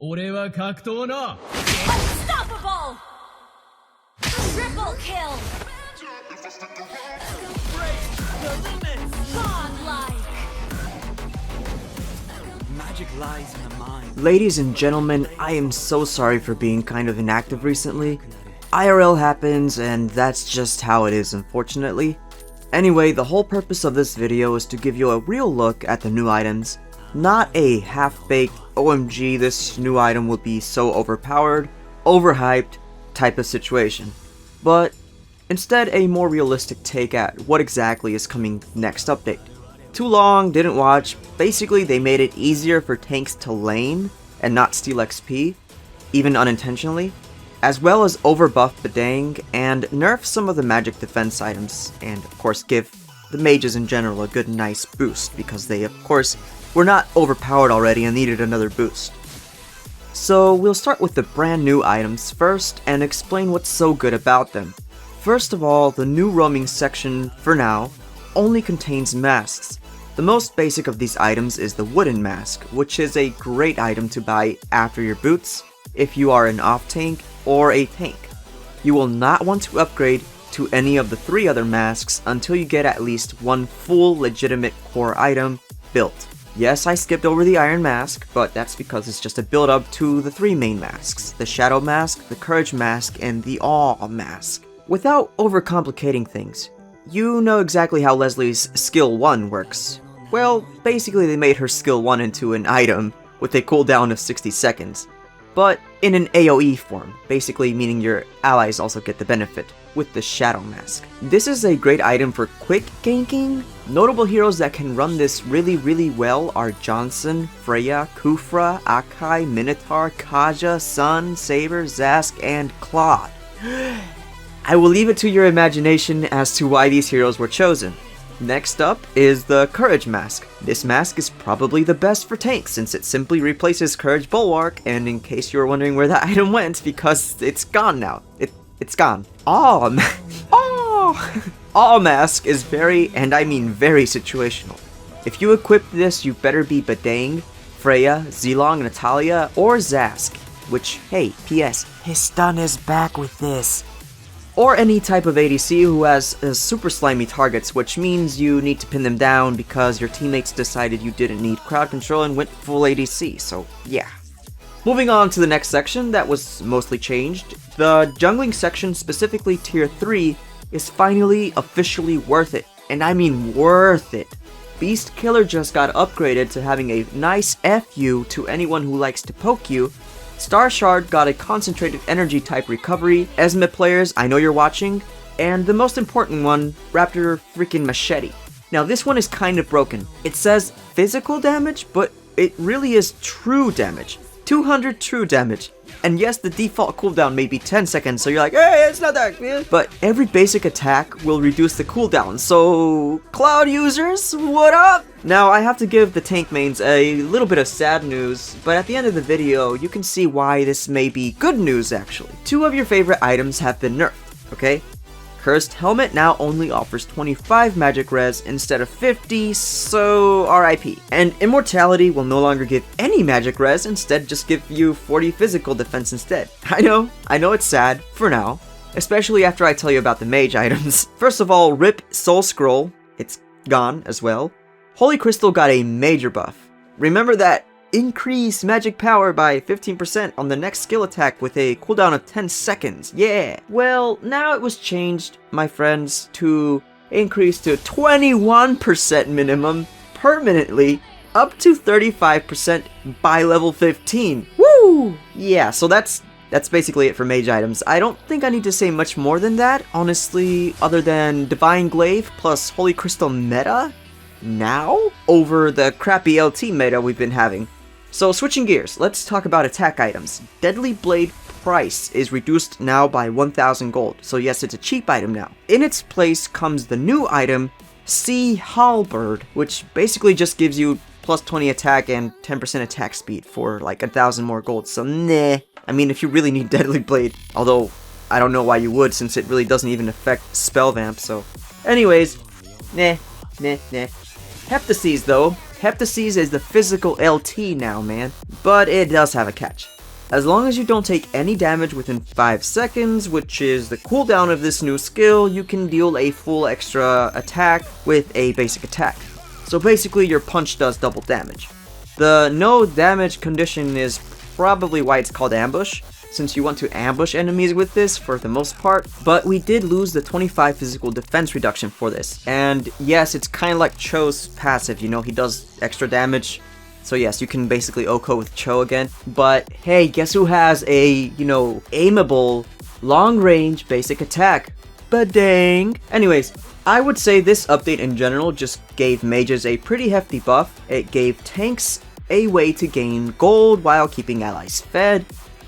俺は格闘な。 Unstoppable! Triple kill! Godlike! Magic lies in the mind. Ladies and gentlemen, I am so sorry for being kind of inactive recently. IRL happens, and that's just how it is, unfortunately. Anyway, the whole purpose of this video is to give you a real look at the new items, not a half-baked, OMG, this new item will be so overpowered, overhyped type of situation, but instead a more realistic take at what exactly is coming next update. Too long, didn't watch. Basically, they made it easier for tanks to lane and not steal XP, even unintentionally, as well as overbuff Badang and nerf some of the magic defense items, and of course give the mages in general a good nice boost because they of course were not overpowered already and needed another boost. So we'll start with the brand new items first and explain what's so good about them. First of all, the new roaming section, for now, only contains masks. The most basic of these items is the wooden mask, which is a great item to buy after your boots if you are an off tank or a tank. You will not want to upgrade to any of the 3 other masks until you get at least one full legitimate core item built. Yes, I skipped over the Iron Mask, but that's because it's just a build up to the 3 main masks, the Shadow Mask, the Courage Mask, and the Awe Mask. Without overcomplicating things, you know exactly how Leslie's Skill 1 works. Well, basically they made her Skill 1 into an item with a cooldown of 60 seconds, but in an AoE form, basically meaning your allies also get the benefit with the Shadow Mask. This is a great item for quick ganking. Notable heroes that can run this really well are Johnson, Freya, Kufra, Akai, Minotaur, Kaja, Sun, Saber, Zask, and Claude. I will leave it to your imagination as to why these heroes were chosen. Next up is the Courage Mask. This mask is probably the best for tanks since it simply replaces Courage Bulwark, and in case you were wondering where that item went, because it's gone now. It's gone. Awe Mask is very, and I mean very situational. If you equip this, you better be Badang, Freya, Zilong, Natalia, or Zask, which, hey, P.S. his stun is back with this. Or any type of ADC who has super slimy targets, which means you need to pin them down because your teammates decided you didn't need crowd control and went full ADC, so yeah. Moving on to the next section that was mostly changed, the jungling section, specifically tier 3, is finally officially worth it, and I mean worth it. Beast Killer just got upgraded to having a nice FU to anyone who likes to poke you. Star Shard got a concentrated energy type recovery. Esme players, I know you're watching. And the most important one, Raptor freaking Machete. Now this one is kind of broken. It says physical damage, but it really is true damage. 200 true damage. And yes, the default cooldown may be 10 seconds, so you're like, hey, it's not that good. But every basic attack will reduce the cooldown, so Cloud users, what up? Now, I have to give the tank mains a little bit of sad news, but at the end of the video, you can see why this may be good news, actually. 2 of your favorite items have been nerfed, okay? Cursed Helmet now only offers 25 magic res instead of 50, so RIP. And Immortality will no longer give any magic res, instead just give you 40 physical defense instead. I know it's sad, for now. Especially after I tell you about the mage items. First of all, RIP Soul Scroll, it's gone as well. Holy Crystal got a major buff. Remember that increase magic power by 15% on the next skill attack with a cooldown of 10 seconds, yeah! Well, now it was changed, my friends, to increase to 21% minimum permanently, up to 35% by level 15. Woo! Yeah, so that's basically it for mage items. I don't think I need to say much more than that, honestly, other than Divine Glaive plus Holy Crystal meta now over the crappy LT meta we've been having. So switching gears, let's talk about attack items. Deadly Blade price is reduced now by 1,000 gold, so yes, it's a cheap item now. In its place comes the new item, Sea Halberd, which basically just gives you plus 20 attack and 10% attack speed for like 1,000 more gold, so nah. I mean, if you really need Deadly Blade, although I don't know why you would since it really doesn't even affect Spell Vamp, so. Anyways, nah. Heptases though, Heptases is the physical LT now, man. But it does have a catch. As long as you don't take any damage within 5 seconds, which is the cooldown of this new skill, you can deal a full extra attack with a basic attack. So basically your punch does double damage. The no damage condition is probably why it's called ambush, since you want to ambush enemies with this for the most part, but we did lose the 25 physical defense reduction for this. And yes, it's kind of like Cho's passive, you know, he does extra damage. So yes, you can basically OHKO with Cho again. But hey, guess who has a, you know, aimable, long-range basic attack? Badang! Anyways, I would say this update in general just gave mages a pretty hefty buff. It gave tanks a way to gain gold while keeping allies fed,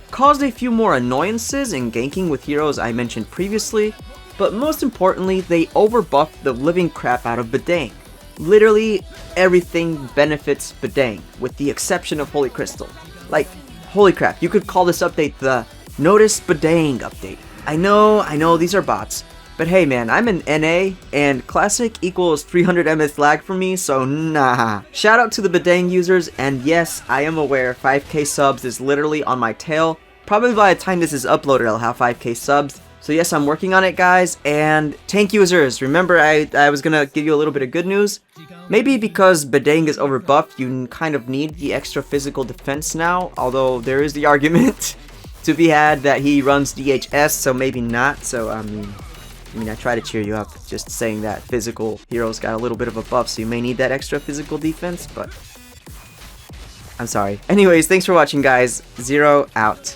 caused a few more annoyances in ganking with heroes I mentioned previously, but most importantly, they overbuffed the living crap out of Badang. Literally everything benefits Badang, with the exception of Holy Crystal. Like, holy crap, you could call this update the Notice Badang update. I know, these are bots, but hey man, I'm an NA, and Classic equals 300 MS lag for me, so nah. Shout out to the Badang users, and yes, I am aware 5k subs is literally on my tail. Probably by the time this is uploaded, I'll have 5k subs. So yes, I'm working on it, guys, and tank users, remember I was gonna give you a little bit of good news. Maybe because Badang is overbuffed, you kind of need the extra physical defense now, although there is the argument to be had that he runs DHS, so maybe not. So I mean, I try to cheer you up, just saying that physical heroes got a little bit of a buff, so you may need that extra physical defense, but I'm sorry. Anyways, thanks for watching, guys. Zero out.